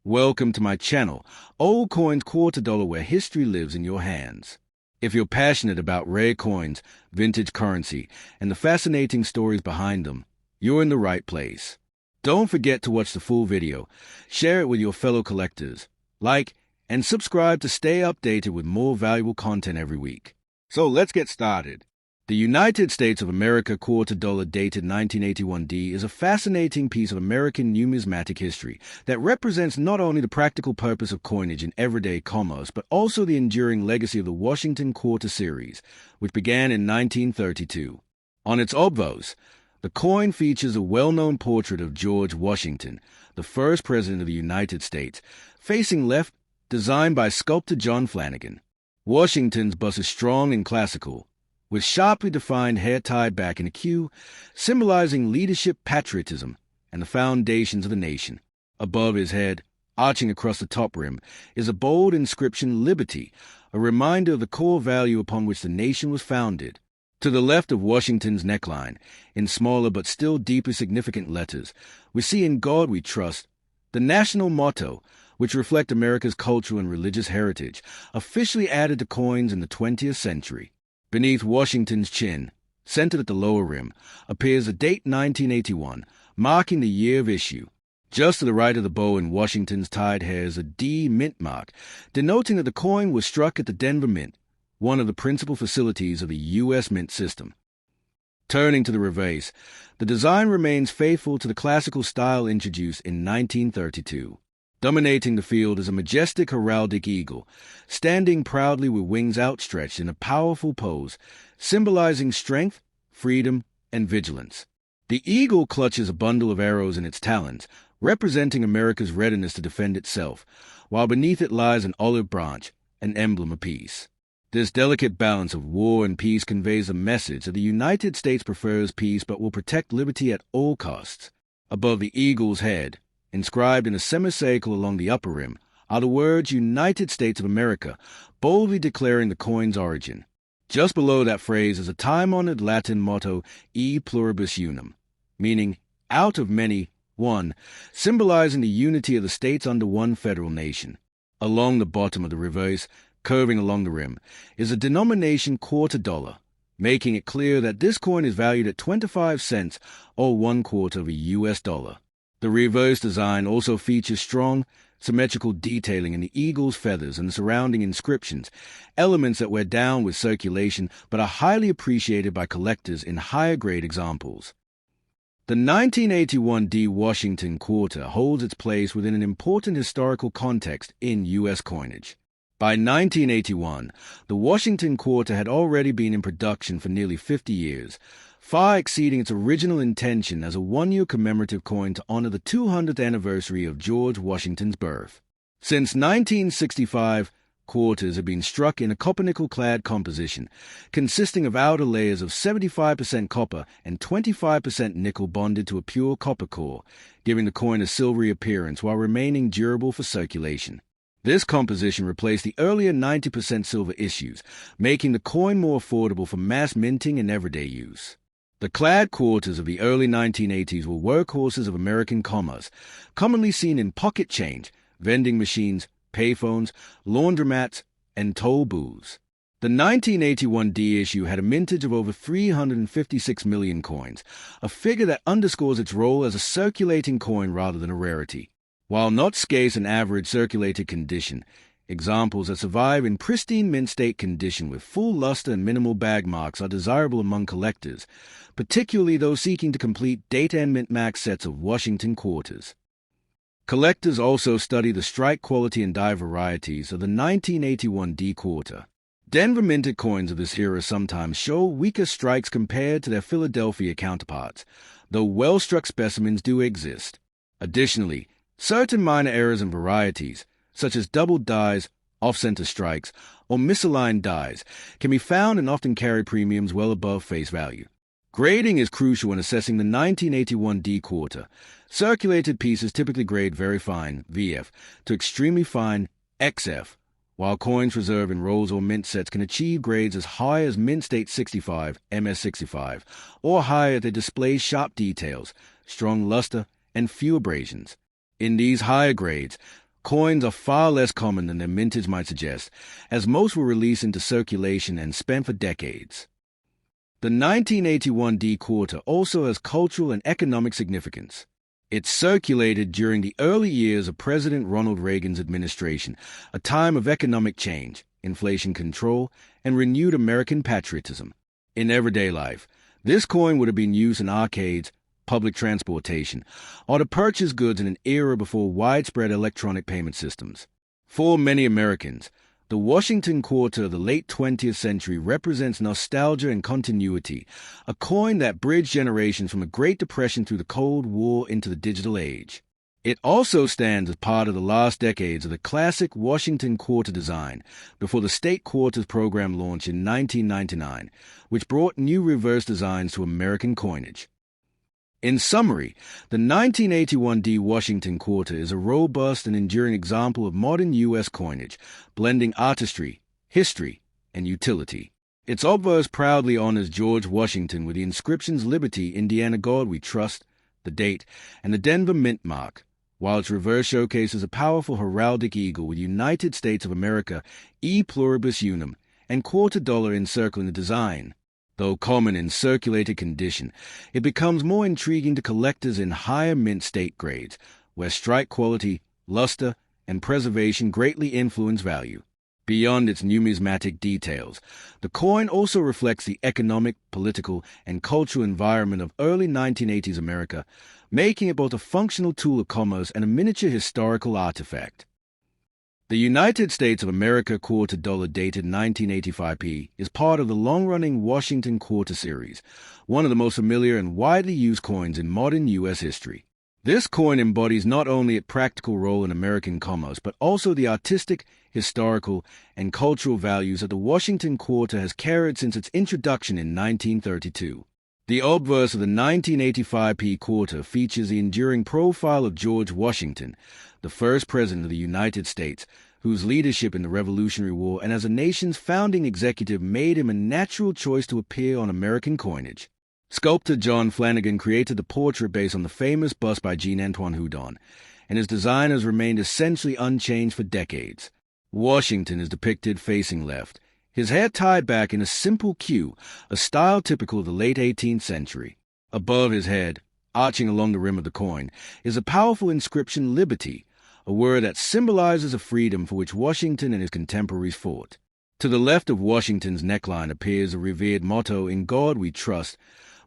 Welcome to my channel, Old Coins Quarter Dollar, where history lives in your hands. If you're passionate about rare coins, vintage currency, and the fascinating stories behind them, you're in the right place. Don't forget to watch the full video, share it with your fellow collectors, like, and subscribe to stay updated with more valuable content every week. So let's get started. The United States of America quarter dollar dated 1981D is a fascinating piece of American numismatic history that represents not only the practical purpose of coinage in everyday commerce, but also the enduring legacy of the Washington Quarter Series, which began in 1932. On its obverse, the coin features a well-known portrait of George Washington, the first president of the United States, facing left, designed by sculptor John Flanagan. Washington's bust is strong and classical, with sharply defined hair tied back in a queue, symbolizing leadership, patriotism, and the foundations of the nation. Above his head, arching across the top rim, is a bold inscription, Liberty, a reminder of the core value upon which the nation was founded. To the left of Washington's neckline, in smaller but still deeply significant letters, we see "In God We Trust," the national motto, which reflects America's cultural and religious heritage, officially added to coins in the 20th century. Beneath Washington's chin, centered at the lower rim, appears the date 1981, marking the year of issue. Just to the right of the bow in Washington's tied hair is a D mint mark, denoting that the coin was struck at the Denver Mint, one of the principal facilities of the U.S. mint system. Turning to the reverse, the design remains faithful to the classical style introduced in 1932. Dominating the field is a majestic heraldic eagle, standing proudly with wings outstretched in a powerful pose, symbolizing strength, freedom, and vigilance. The eagle clutches a bundle of arrows in its talons, representing America's readiness to defend itself, while beneath it lies an olive branch, an emblem of peace. This delicate balance of war and peace conveys the message that the United States prefers peace but will protect liberty at all costs. Above the eagle's head, inscribed in a semicircle along the upper rim, are the words "United States of America," boldly declaring the coin's origin. Just below that phrase is a time-honored Latin motto, E pluribus unum, meaning "out of many, one," symbolizing the unity of the states under one federal nation. Along the bottom of the reverse, curving along the rim, is a denomination quarter dollar, making it clear that this coin is valued at 25 cents or 1/4 of a U.S. dollar. The reverse design also features strong, symmetrical detailing in the eagle's feathers and the surrounding inscriptions, elements that wear down with circulation but are highly appreciated by collectors in higher-grade examples. The 1981D Washington Quarter holds its place within an important historical context in U.S. coinage. By 1981, the Washington Quarter had already been in production for nearly 50 years, far exceeding its original intention as a one-year commemorative coin to honor the 200th anniversary of George Washington's birth. Since 1965, quarters have been struck in a copper-nickel-clad composition, consisting of outer layers of 75% copper and 25% nickel bonded to a pure copper core, giving the coin a silvery appearance while remaining durable for circulation. This composition replaced the earlier 90% silver issues, making the coin more affordable for mass minting and everyday use. The clad quarters of the early 1980s were workhorses of American commerce, commonly seen in pocket change, vending machines, payphones, laundromats, and toll booths. The 1981D issue had a mintage of over 356 million coins, a figure that underscores its role as a circulating coin rather than a rarity. While not scarce in average circulated condition, examples that survive in pristine mint state condition with full luster and minimal bag marks are desirable among collectors, particularly those seeking to complete date and mint max sets of Washington quarters. Collectors also study the strike quality and die varieties of the 1981D quarter. Denver minted coins of this era sometimes show weaker strikes compared to their Philadelphia counterparts, though well-struck specimens do exist. Additionally, certain minor errors and varieties, such as double dies, off-center strikes, or misaligned dies, can be found and often carry premiums well above face value. Grading is crucial when assessing the 1981D quarter. Circulated pieces typically grade very fine, VF, to extremely fine, XF, while coins reserved in rolls or mint sets can achieve grades as high as Mint State 65, MS65, or higher if they display sharp details, strong luster, and few abrasions. In these higher grades, coins are far less common than their mintage might suggest, as most were released into circulation and spent for decades. The 1981 D quarter also has cultural and economic significance. It circulated during the early years of President Ronald Reagan's administration, a time of economic change, inflation control, and renewed American patriotism. In everyday life, this coin would have been used in arcades, public transportation, or to purchase goods in an era before widespread electronic payment systems. For many Americans, the Washington quarter of the late 20th century represents nostalgia and continuity, a coin that bridged generations from the Great Depression through the Cold War into the digital age. It also stands as part of the last decades of the classic Washington quarter design before the state quarters program launched in 1999, which brought new reverse designs to American coinage. In summary, the 1981 D Washington quarter is a robust and enduring example of modern U.S. coinage, blending artistry, history, and utility. Its obverse proudly honors George Washington with the inscriptions Liberty, Indiana God We Trust, the date, and the Denver Mint mark, while its reverse showcases a powerful heraldic eagle with United States of America, E pluribus unum, and quarter dollar encircling the design. Though common in circulated condition, it becomes more intriguing to collectors in higher mint state grades, where strike quality, luster, and preservation greatly influence value. Beyond its numismatic details, the coin also reflects the economic, political, and cultural environment of early 1980s America, making it both a functional tool of commerce and a miniature historical artifact. The United States of America quarter dollar dated 1985p is part of the long-running Washington quarter series, one of the most familiar and widely used coins in modern U.S. history. This coin embodies not only its practical role in American commerce, but also the artistic, historical, and cultural values that the Washington quarter has carried since its introduction in 1932. The obverse of the 1985p quarter features the enduring profile of George Washington, the first president of the United States, whose leadership in the Revolutionary War and as a nation's founding executive made him a natural choice to appear on American coinage. Sculptor John Flanagan created the portrait based on the famous bust by Jean-Antoine Houdon, and his design has remained essentially unchanged for decades. Washington is depicted facing left, his hair tied back in a simple queue, a style typical of the late 18th century. Above his head, arching along the rim of the coin, is a powerful inscription Liberty, a word that symbolizes a freedom for which Washington and his contemporaries fought. To the left of Washington's neckline appears a revered motto, In God We Trust,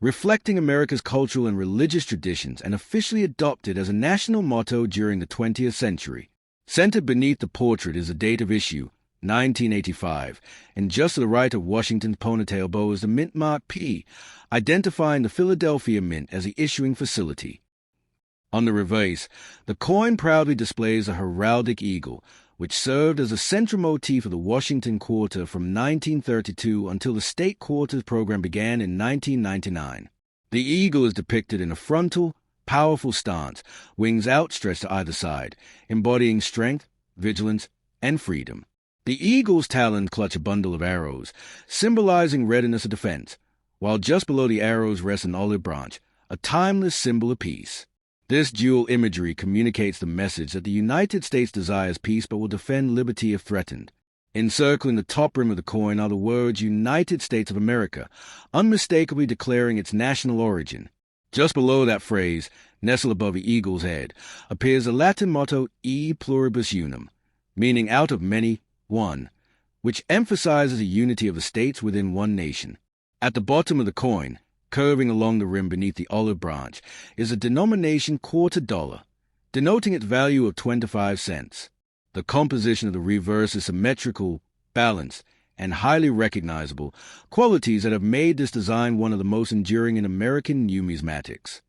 reflecting America's cultural and religious traditions and officially adopted as a national motto during the 20th century. Centered beneath the portrait is the date of issue, 1985, and just to the right of Washington's ponytail bow is the mint mark P, identifying the Philadelphia Mint as the issuing facility. On the reverse, the coin proudly displays a heraldic eagle, which served as a central motif of the Washington quarter from 1932 until the state quarters program began in 1999. The eagle is depicted in a frontal, powerful stance, wings outstretched to either side, embodying strength, vigilance, and freedom. The eagle's talons clutch a bundle of arrows, symbolizing readiness of defense, while just below the arrows rests an olive branch, a timeless symbol of peace. This dual imagery communicates the message that the United States desires peace but will defend liberty if threatened. Encircling the top rim of the coin are the words United States of America, unmistakably declaring its national origin. Just below that phrase, nestled above the eagle's head, appears the Latin motto E pluribus unum, meaning out of many, one, which emphasizes the unity of the states within one nation. At the bottom of the coin, curving along the rim beneath the olive branch, is a denomination quarter dollar, denoting its value of 25 cents. The composition of the reverse is symmetrical, balanced, and highly recognizable, qualities that have made this design one of the most enduring in American numismatics.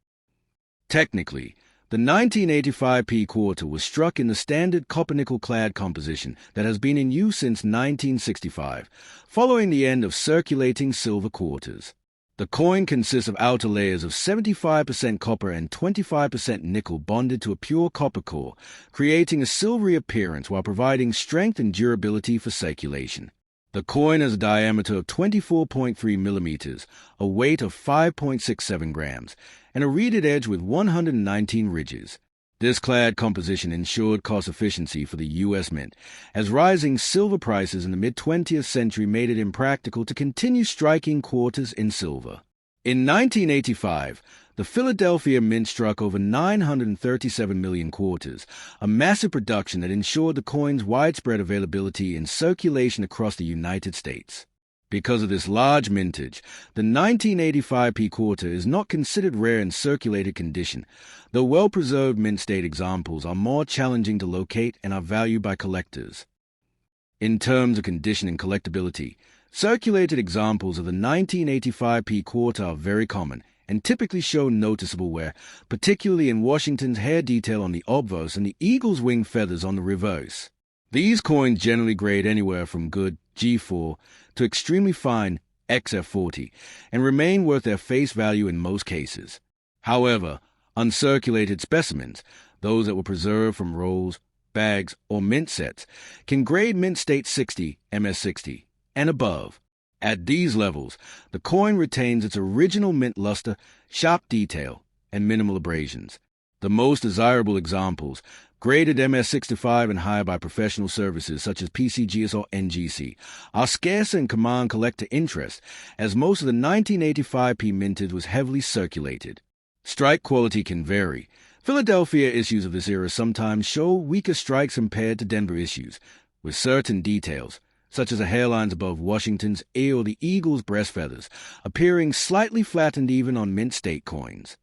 Technically, the 1985p quarter was struck in the standard copper-nickel-clad composition that has been in use since 1965, following the end of circulating silver quarters. The coin consists of outer layers of 75% copper and 25% nickel bonded to a pure copper core, creating a silvery appearance while providing strength and durability for circulation. The coin has a diameter of 24.3 millimeters, a weight of 5.67 grams, and a reeded edge with 119 ridges. This clad composition ensured cost efficiency for the U.S. Mint, as rising silver prices in the mid-20th century made it impractical to continue striking quarters in silver. In 1985, the Philadelphia Mint struck over 937 million quarters, a massive production that ensured the coin's widespread availability in circulation across the United States. Because of this large mintage, the 1985p quarter is not considered rare in circulated condition, though well-preserved mint state examples are more challenging to locate and are valued by collectors. In terms of condition and collectability, circulated examples of the 1985p quarter are very common and typically show noticeable wear, particularly in Washington's hair detail on the obverse and the eagle's wing feathers on the reverse. These coins generally grade anywhere from good G4 to extremely fine XF40 and remain worth their face value in most cases. However, uncirculated specimens, those that were preserved from rolls, bags, or mint sets, can grade mint state 60, MS60, and above. At these levels, the coin retains its original mint luster, sharp detail, and minimal abrasions. The most desirable examples, graded MS65 and higher by professional services such as PCGS or NGC, are scarcer and command collector interest, as most of the 1985p mintage was heavily circulated. Strike quality can vary. Philadelphia issues of this era sometimes show weaker strikes compared to Denver issues, with certain details, such as the hairlines above Washington's ear or the eagle's breast feathers, appearing slightly flattened even on mint state coins.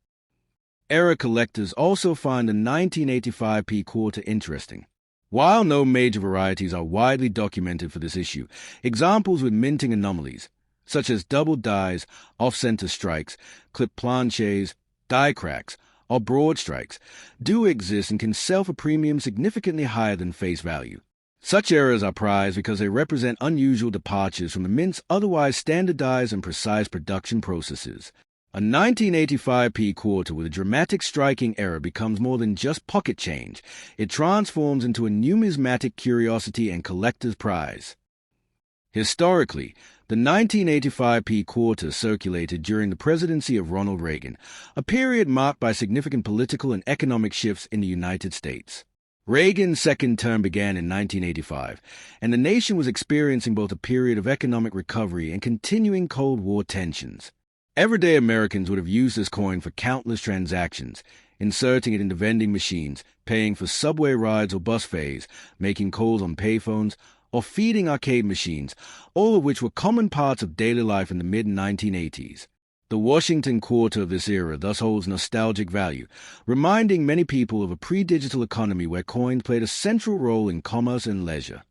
Era collectors also find the 1985p quarter interesting. While no major varieties are widely documented for this issue, examples with minting anomalies, such as double dies, off-center strikes, clip planches, die cracks, or broad strikes, do exist and can sell for premiums significantly higher than face value. Such errors are prized because they represent unusual departures from the mint's otherwise standardized and precise production processes. A 1985p quarter with a dramatic striking error becomes more than just pocket change. It transforms into a numismatic curiosity and collector's prize. Historically, the 1985p quarter circulated during the presidency of Ronald Reagan, a period marked by significant political and economic shifts in the United States. Reagan's second term began in 1985, and the nation was experiencing both a period of economic recovery and continuing Cold War tensions. Everyday Americans would have used this coin for countless transactions, inserting it into vending machines, paying for subway rides or bus fares, making calls on payphones, or feeding arcade machines, all of which were common parts of daily life in the mid-1980s. The Washington quarter of this era thus holds nostalgic value, reminding many people of a pre-digital economy where coins played a central role in commerce and leisure.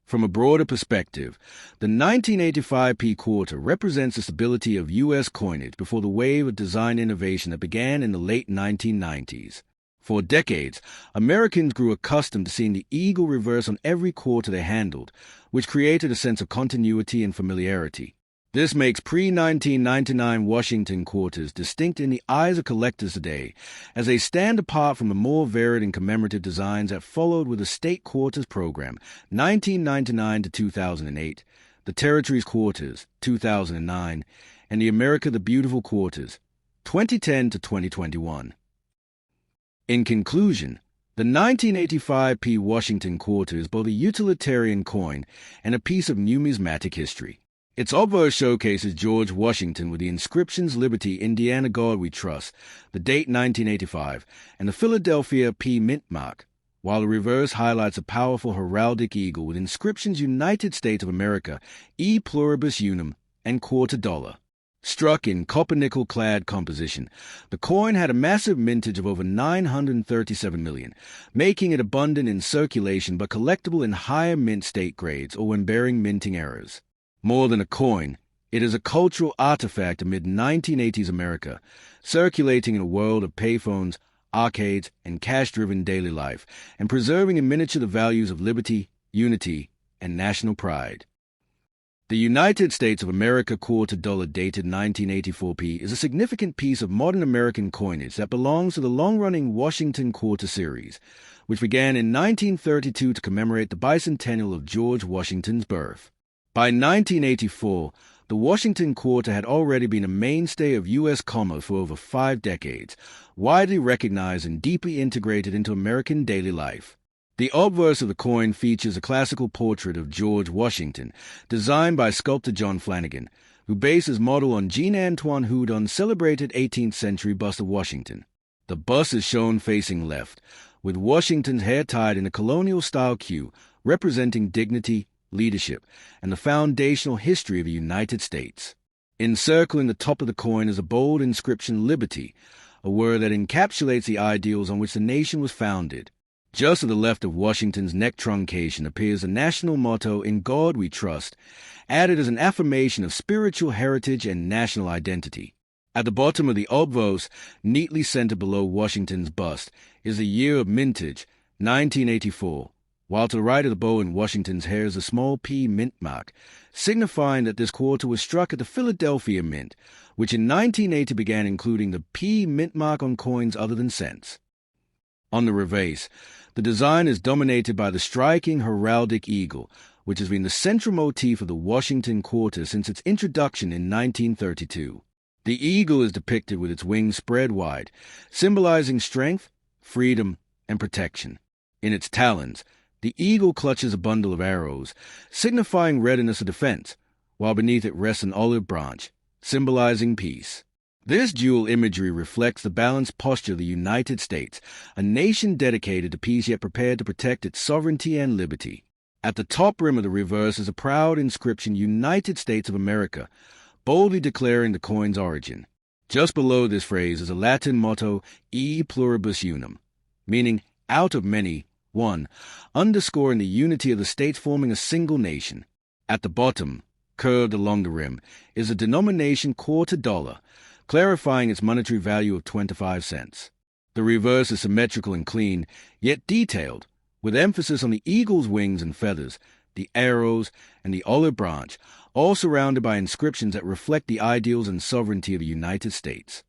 From a broader perspective, the 1985p quarter represents the stability of U.S. coinage before the wave of design innovation that began in the late 1990s. For decades, Americans grew accustomed to seeing the eagle reverse on every quarter they handled, which created a sense of continuity and familiarity. This makes pre-1999 Washington quarters distinct in the eyes of collectors today, as they stand apart from the more varied and commemorative designs that followed with the State Quarters Program, 1999 to 2008, the Territories Quarters, 2009, and the America the Beautiful Quarters, 2010 to 2021. In conclusion, the 1985p Washington quarter is both a utilitarian coin and a piece of numismatic history. Its obverse showcases George Washington with the inscriptions Liberty, Indiana God We Trust, the date 1985, and the Philadelphia P mint mark, while the reverse highlights a powerful heraldic eagle with inscriptions United States of America, E pluribus unum, and quarter dollar. Struck in copper-nickel clad composition, the coin had a massive mintage of over 937 million, making it abundant in circulation but collectible in higher mint state grades or when bearing minting errors. More than a coin, it is a cultural artifact amid 1980s America, circulating in a world of payphones, arcades, and cash-driven daily life, and preserving in miniature the values of liberty, unity, and national pride. The United States of America quarter dollar dated 1984p is a significant piece of modern American coinage that belongs to the long-running Washington Quarter series, which began in 1932 to commemorate the bicentennial of George Washington's birth. By 1984, The Washington quarter had already been a mainstay of U.S. commerce for over 5 decades, widely recognized and deeply integrated into American daily life. The obverse of the coin features a classical portrait of George Washington, designed by sculptor John Flanagan, who based his model on Jean-Antoine Houdon's celebrated 18th century bust of Washington. The bust is shown facing left, with Washington's hair tied in a colonial-style queue, representing dignity, leadership, and the foundational history of the United States. Encircling the top of the coin is a bold inscription, Liberty, a word that encapsulates the ideals on which the nation was founded. Just to the left of Washington's neck truncation appears the national motto, In God We Trust, added as an affirmation of spiritual heritage and national identity. At the bottom of the obverse, neatly centered below Washington's bust, is the year of mintage, 1984, while to the right of the bow in Washington's hair is a small P mint mark, signifying that this quarter was struck at the Philadelphia Mint, which in 1980 began including the P mint mark on coins other than cents. On the reverse, the design is dominated by the striking heraldic eagle, which has been the central motif of the Washington quarter since its introduction in 1932. The eagle is depicted with its wings spread wide, symbolizing strength, freedom, and protection. In its talons, the eagle clutches a bundle of arrows, signifying readiness of defense, while beneath it rests an olive branch, symbolizing peace. This dual imagery reflects the balanced posture of the United States, a nation dedicated to peace yet prepared to protect its sovereignty and liberty. At the top rim of the reverse is a proud inscription, United States of America, boldly declaring the coin's origin. Just below this phrase is a Latin motto, E pluribus unum, meaning out of many, one, underscoring the unity of the states forming a single nation. At the bottom, curved along the rim, is a denomination quarter dollar, clarifying its monetary value of 25 cents. The reverse is symmetrical and clean, yet detailed, with emphasis on the eagle's wings and feathers, the arrows, and the olive branch, all surrounded by inscriptions that reflect the ideals and sovereignty of the United States.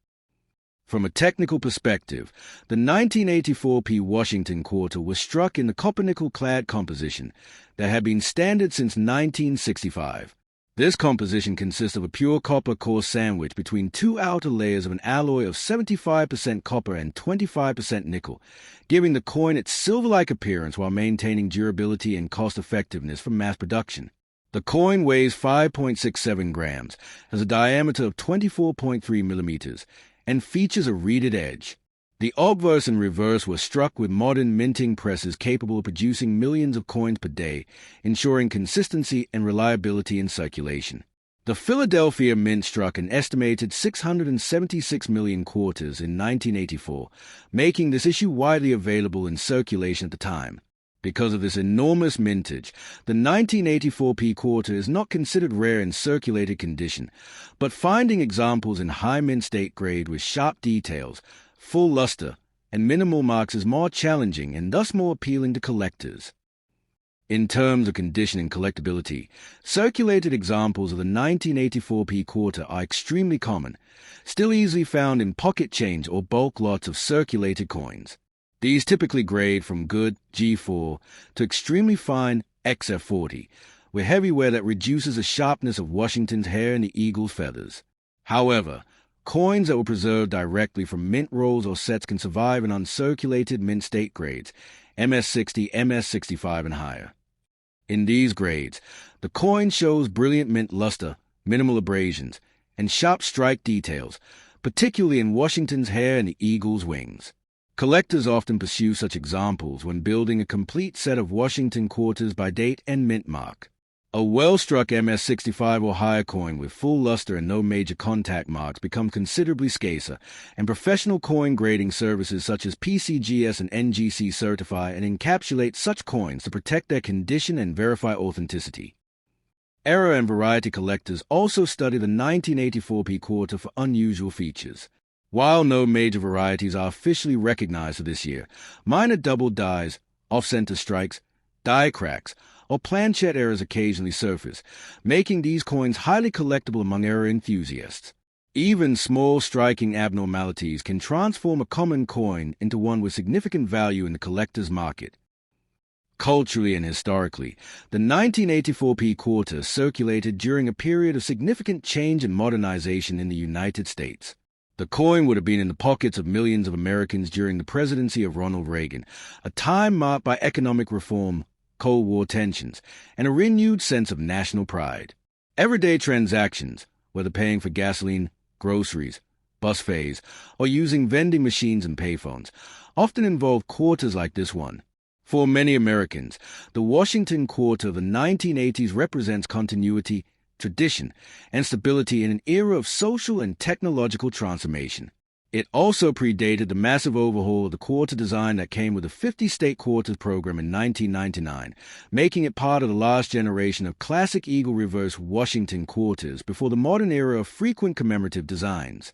From a technical perspective, the 1984 P Washington quarter was struck in the copper-nickel-clad composition that had been standard since 1965. This composition consists of a pure copper core sandwiched between two outer layers of an alloy of 75% copper and 25% nickel, giving the coin its silver-like appearance while maintaining durability and cost-effectiveness for mass production. The coin weighs 5.67 grams, has a diameter of 24.3 millimeters, and features a reeded edge. The obverse and reverse were struck with modern minting presses capable of producing millions of coins per day, ensuring consistency and reliability in circulation. The Philadelphia Mint struck an estimated 676 million quarters in 1984, making this issue widely available in circulation at the time. Because of this enormous mintage, the 1984 P quarter is not considered rare in circulated condition, but finding examples in high mint state grade with sharp details, full luster, and minimal marks is more challenging and thus more appealing to collectors. In terms of condition and collectability, circulated examples of the 1984 P quarter are extremely common, still easily found in pocket change or bulk lots of circulated coins. These typically grade from good G4 to extremely fine XF40, with heavy wear that reduces the sharpness of Washington's hair and the eagle's feathers. However, coins that were preserved directly from mint rolls or sets can survive in uncirculated mint state grades, MS60, MS65, and higher. In these grades, the coin shows brilliant mint luster, minimal abrasions, and sharp strike details, particularly in Washington's hair and the eagle's wings. Collectors often pursue such examples when building a complete set of Washington quarters by date and mint mark. A well-struck MS65 or higher coin with full luster and no major contact marks becomes considerably scarcer, and professional coin grading services such as PCGS and NGC certify and encapsulate such coins to protect their condition and verify authenticity. Era and variety collectors also study the 1984 P quarter for unusual features. While no major varieties are officially recognized for this year, minor double dies, off-center strikes, die cracks, or planchette errors occasionally surface, making these coins highly collectible among error enthusiasts. Even small striking abnormalities can transform a common coin into one with significant value in the collector's market. Culturally and historically, the 1984p quarter circulated during a period of significant change and modernization in the United States. The coin would have been in the pockets of millions of Americans during the presidency of Ronald Reagan, a time marked by economic reform, Cold War tensions, and a renewed sense of national pride. Everyday transactions, whether paying for gasoline, groceries, bus fares, or using vending machines and payphones, often involve quarters like this one. For many Americans, the Washington quarter of the 1980s represents continuity, tradition, and stability in an era of social and technological transformation. It also predated the massive overhaul of the quarter design that came with the 50-state quarters program in 1999, making it part of the last generation of classic eagle reverse Washington quarters before the modern era of frequent commemorative designs.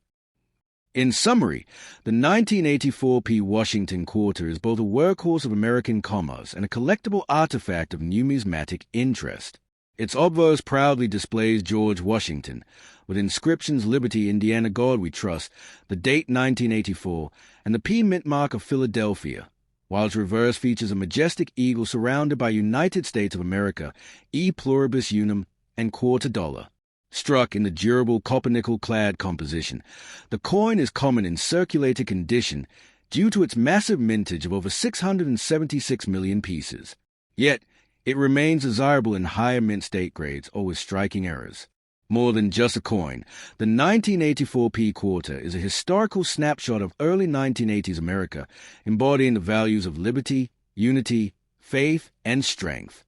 In summary, the 1984p Washington quarter is both a workhorse of American commerce and a collectible artifact of numismatic interest. Its obverse proudly displays George Washington, with inscriptions Liberty, Indiana, God We Trust, the date 1984, and the P mint mark of Philadelphia, while its reverse features a majestic eagle surrounded by United States of America, E pluribus unum, and quarter dollar. Struck in the durable copper-nickel-clad composition, the coin is common in circulated condition due to its massive mintage of over 676 million pieces. Yet, it remains desirable in higher mint state grades or with striking errors. More than just a coin, the 1984p quarter is a historical snapshot of early 1980s America, embodying the values of liberty, unity, faith, and strength.